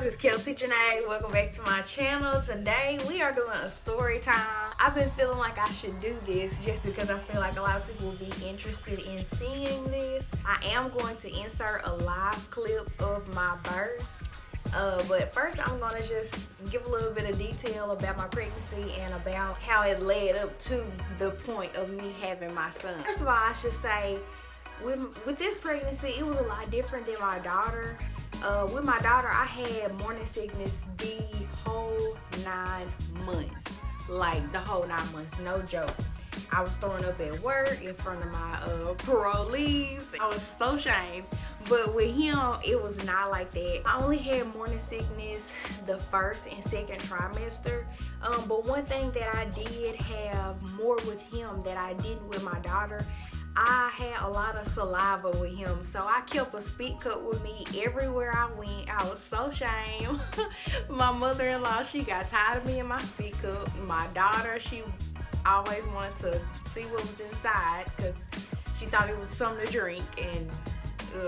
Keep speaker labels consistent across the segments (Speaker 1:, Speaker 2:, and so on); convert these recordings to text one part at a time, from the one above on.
Speaker 1: guys, it's KelcieJanay. Welcome back to my channel. Today we are doing a story time. I've been feeling like I should do this just because I feel like a lot of people will be interested in seeing this. I am going to insert a live clip of my birth. But first I'm going to just give a little bit of detail about my pregnancy and about how it led up to the point of me having my son. First of all, I should say, with this pregnancy, it was a lot different than my daughter. With my daughter, I had morning sickness the whole 9 months. Like the whole 9 months, no joke. I was throwing up at work in front of my parolees. I was so ashamed. But with him, it was not like that. I only had morning sickness the first and second trimester. But one thing that I did have more with him that I didn't with my daughter, I had a lot of saliva with him, so I kept a spit cup with me everywhere I went. I was so ashamed. My mother-in-law, she got tired of me in my spit cup. My daughter, she always wanted to see what was inside because she thought it was something to drink, and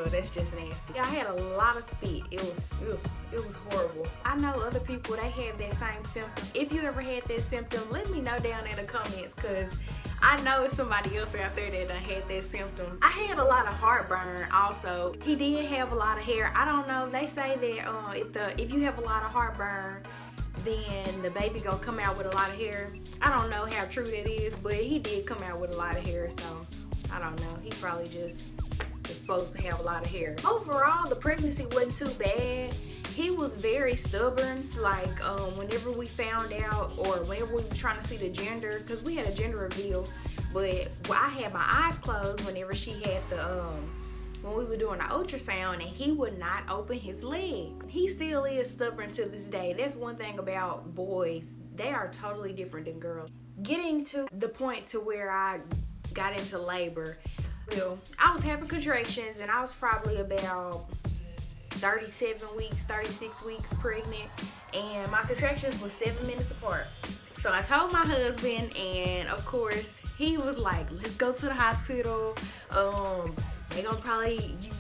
Speaker 1: that's just nasty. I had a lot of spit. It was horrible. I know other people, they have that same symptom. If you ever had that symptom, let me know down in the comments, because I know it's somebody else out there that done had that symptom. I had a lot of heartburn also. He did have a lot of hair. I don't know, they say that if you have a lot of heartburn, then the baby gonna come out with a lot of hair. I don't know how true that is, but he did come out with a lot of hair, so I don't know. He probably just is supposed to have a lot of hair. Overall, the pregnancy wasn't too bad. He was very stubborn. Like whenever we found out, or whenever we were trying to see the gender, because we had a gender reveal, but I had my eyes closed whenever she had when we were doing the ultrasound, and he would not open his legs. He still is stubborn to this day. That's one thing about boys. They are totally different than girls. Getting to the point to where I got into labor, well, I was having contractions, and I was probably about 37 weeks, 36 weeks pregnant, and my contractions were 7 minutes apart. So I told my husband, and of course he was like, let's go to the hospital. They gonna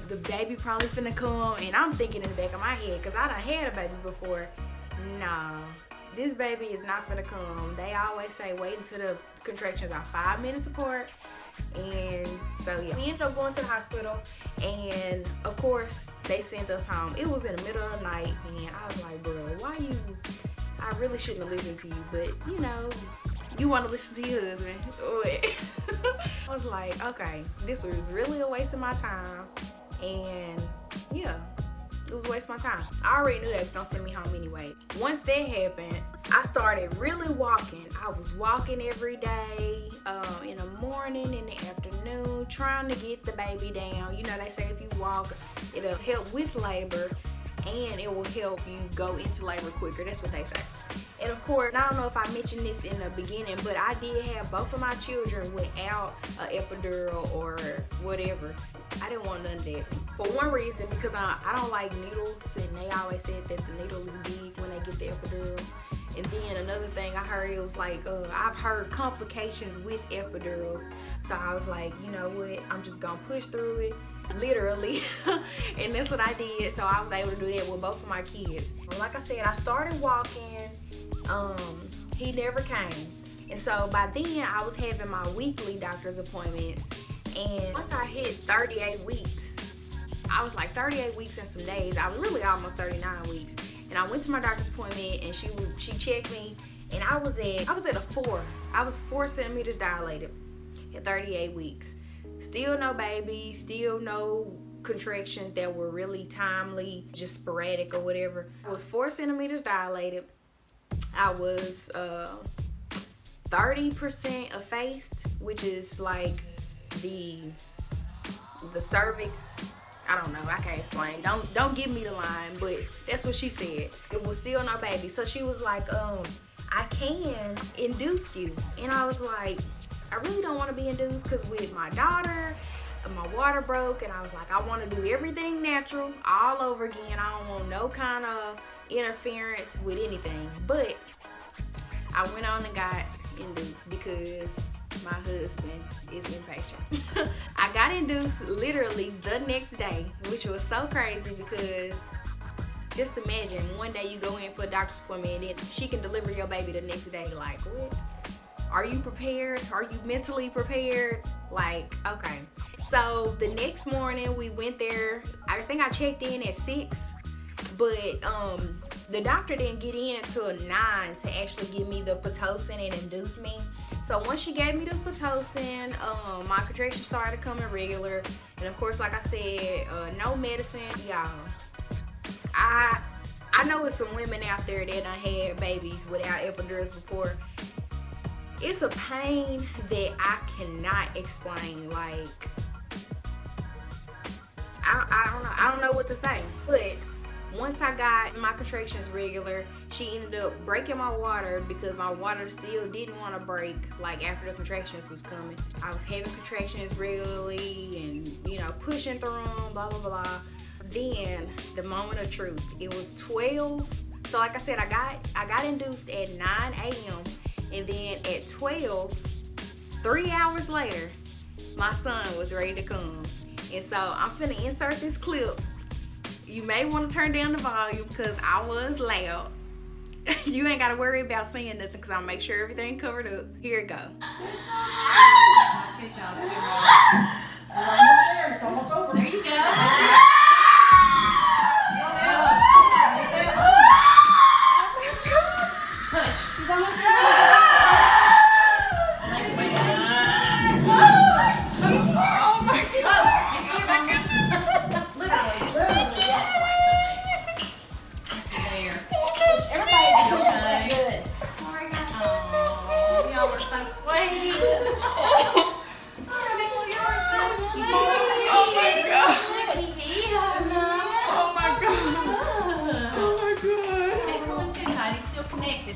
Speaker 1: the baby probably finna come. And I'm thinking in the back of my head, because I done had a baby before, nah, this baby is not finna come. They always say wait until the contractions are 5 minutes apart. And so yeah, we ended up going to the hospital, and of course they sent us home. It was in the middle of the night, and I was like, bro, I really shouldn't have listened to you, but you know, you want to listen to your husband. I was like, okay, this was really a waste of my time, and yeah, it was a waste of my time. I already knew they was gonna send me home anyway. Once that happened, I started really walking. I was walking every day, in the morning, in the afternoon, trying to get the baby down. You know, they say if you walk, it'll help with labor, and it will help you go into labor quicker. That's what they say. And of course, I don't know if I mentioned this in the beginning, but I did have both of my children without an epidural or whatever. I didn't want none of that. For one reason, because I don't like needles, and they always said that the needle is big when they get the epidural. And then another thing I heard, it was like, I've heard complications with epidurals. So I was like, you know what, I'm just gonna push through it, literally. And that's what I did. So I was able to do that with both of my kids. Like I said, I started walking. He never came. And so by then I was having my weekly doctor's appointments. And once I hit 38 weeks, I was like 38 weeks and some days. I was really almost 39 weeks. And I went to my doctor's appointment, and she checked me, and I was at a 4. I was 4 centimeters dilated at 38 weeks. Still no baby, still no contractions that were really timely, just sporadic or whatever. I was 4 centimeters dilated. I was 30% effaced, which is like the cervix. I don't know, I can't explain. Don't give me the line, but that's what she said. It was still no baby. So she was like, I can induce you. And I was like, I really don't want to be induced, because with my daughter, my water broke, and I was like, I want to do everything natural all over again. I don't want no kind of interference with anything. But I went on and got induced because my husband is impatient. I got induced literally the next day, which was so crazy because Just imagine one day you go in for a doctor's appointment and then she can deliver your baby the next day. Like, what? Are you prepared? Are you mentally prepared? Like, okay. So the next morning we went there. I think I checked in at 6, but the doctor didn't get in until 9 to actually give me the Pitocin and induce me. So once she gave me the Pitocin, my contractions started coming regular. And of course, like I said, no medicine, y'all. I know it's some women out there that done had babies without epidurals before. It's a pain that I cannot explain. Like, I don't know what to say. But once I got my contractions regular, she ended up breaking my water because my water still didn't want to break, like, after the contractions was coming. I was having contractions regularly and, you know, pushing through them, blah, blah, blah. Then, the moment of truth, it was 12. So, like I said, I got induced at 9 a.m. And then at 12, 3 hours later, my son was ready to come. And so I'm finna insert this clip. You may want to turn down the volume because I was loud. You ain't gotta worry about saying nothing because I'll make sure everything covered up. Here it go.
Speaker 2: Good job, sweetheart. You're almost there. It's almost over. There you go. Push. He's almost there.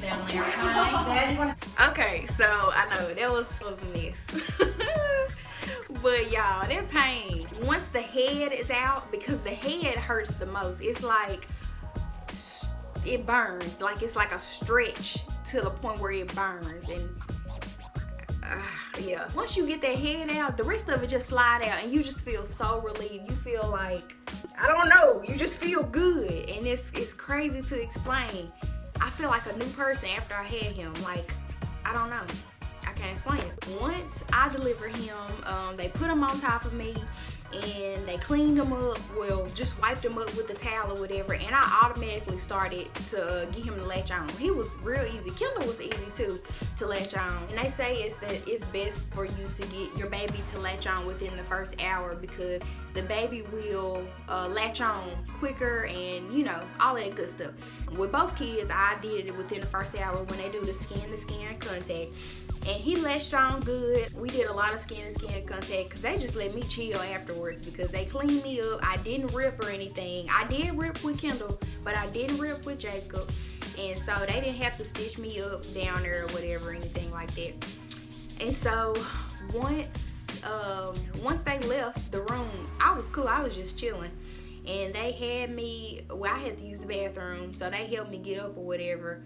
Speaker 2: Down there, okay?
Speaker 1: Okay, so I know that was a mess. But y'all, that pain, once the head is out, because the head hurts the most, it's like it burns, like it's like a stretch to the point where it burns. And yeah, once you get that head out, the rest of it just slide out and you just feel so relieved. You feel like, I don't know, you just feel good. And it's crazy to explain. I feel like a new person after I had him. Like, I don't know. I can't explain it. Once I delivered him, they put him on top of me and they cleaned him up. Well, just wiped him up with the towel or whatever. And I automatically started to get him to latch on. He was real easy. Kendall was easy too to latch on. And they say it's best for you to get your baby to latch on within the first hour because the baby will latch on quicker and, you know, all that good stuff. With both kids, I did it within the first hour when they do the skin-to-skin contact. And he latched on good. We did a lot of skin-to-skin contact because they just let me chill afterwards because they cleaned me up. I didn't rip or anything. I did rip with Kendall, but I didn't rip with Jacob. And so they didn't have to stitch me up down there or whatever, anything like that. And so once they left the room, I was cool. I was just chilling. And they had me, well, I had to use the bathroom, so they helped me get up or whatever.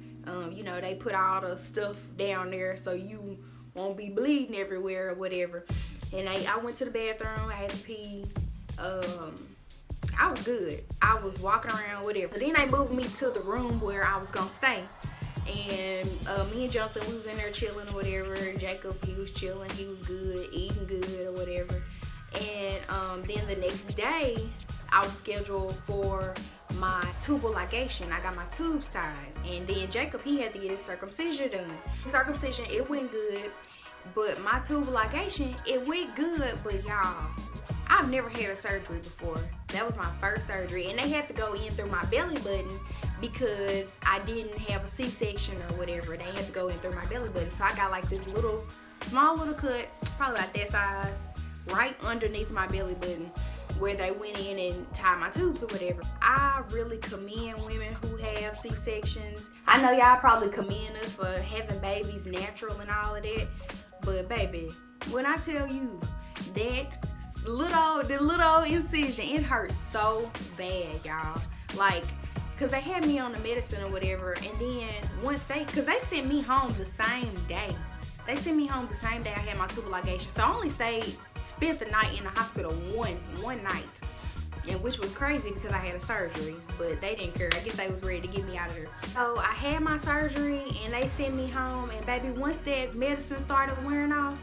Speaker 1: You know, they put all the stuff down there so you won't be bleeding everywhere or whatever. And I went to the bathroom, I had to pee. I was good. I was walking around, whatever. Then they moved me to the room where I was gonna stay. And me and Jonathan, we was in there chilling or whatever. Jacob, he was chilling, he was good, eating good or whatever. And then the next day, I was scheduled for my tubal ligation. I got my tubes tied. And then Jacob, he had to get his circumcision done. Circumcision, it went good. But my tubal ligation, it went good. But y'all, I've never had a surgery before. That was my first surgery. And they had to go in through my belly button because I didn't have a C-section or whatever. They had to go in through my belly button. So I got like this small little cut, probably about that size, right underneath my belly button, where they went in and tied my tubes or whatever. I really commend women who have C-sections. I know y'all probably commend us for having babies natural and all of that, but baby, when I tell you that the little incision, it hurts so bad, y'all. Like, cause they had me on the medicine or whatever, and then cause they sent me home the same day. They sent me home the same day I had my tubal ligation. So I only spent the night in the hospital one night. and which was crazy because I had a surgery, but they didn't care. I guess they was ready to get me out of there. So I had my surgery and they sent me home, and baby, once that medicine started wearing off,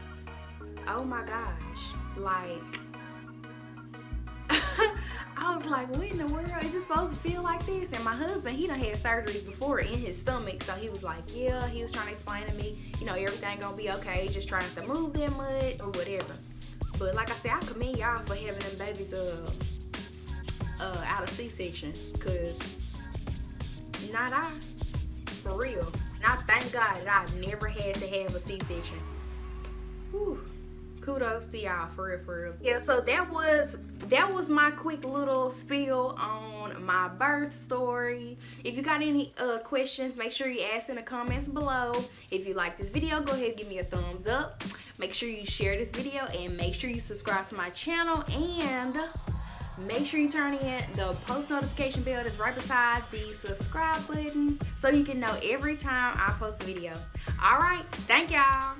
Speaker 1: oh my gosh, like I was like, what in the world? Is it supposed to feel like this? And my husband, he done had surgery before in his stomach, so he was like, yeah, he was trying to explain to me, you know, everything gonna be okay, just trying to move that much or whatever. But like I said, I commend y'all for having them babies out of C-section, cause not I, for real. And I thank God that I never had to have a C-section. Whew. Kudos to y'all, for real, for real. Yeah, so that was my quick little spiel on my birth story. If you got any questions, make sure you ask in the comments below. If you like this video, go ahead and give me a thumbs up. Make sure you share this video and make sure you subscribe to my channel, and make sure you turn in the post notification bell that's right beside the subscribe button so you can know every time I post a video. All right, thank y'all.